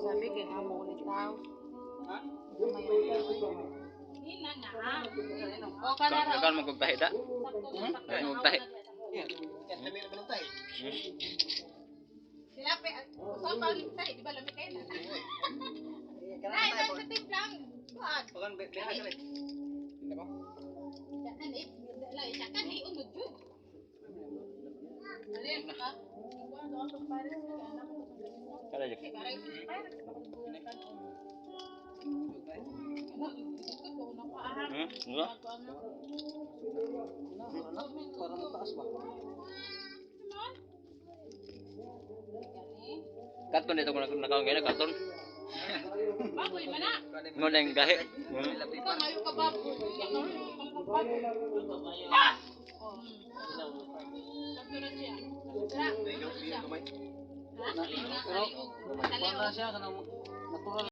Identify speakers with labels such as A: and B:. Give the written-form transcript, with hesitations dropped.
A: Sabi kay amo ulit tao.
B: Ha?
A: Ina na. O kana ra.
C: Kan magkugtahi da. Kan magtahi.
B: Kat lami na balong tayo.
A: Sila pa usap pa tayo, di ba lami kay na. Ay, sensitive lang. Kuan.
B: Pakan beha kami. Hindi ba?
A: Yan eh. Lai siya kan unod jud. Alin ka? Kuan do ang pares ka anak ko.
C: Kada jek. Wala.
B: Parang mataas ba?
C: Karton dito ko nakaon ngayon, karton.
A: Baboy man na.
C: Mo nang gahi.
A: Ikaw ngayon ka baboy. Yan ang baboy. Nagturan siya. Nagturan.
B: Medyo gamay.
A: Ha?
B: Pero, wala siya, kanang natural.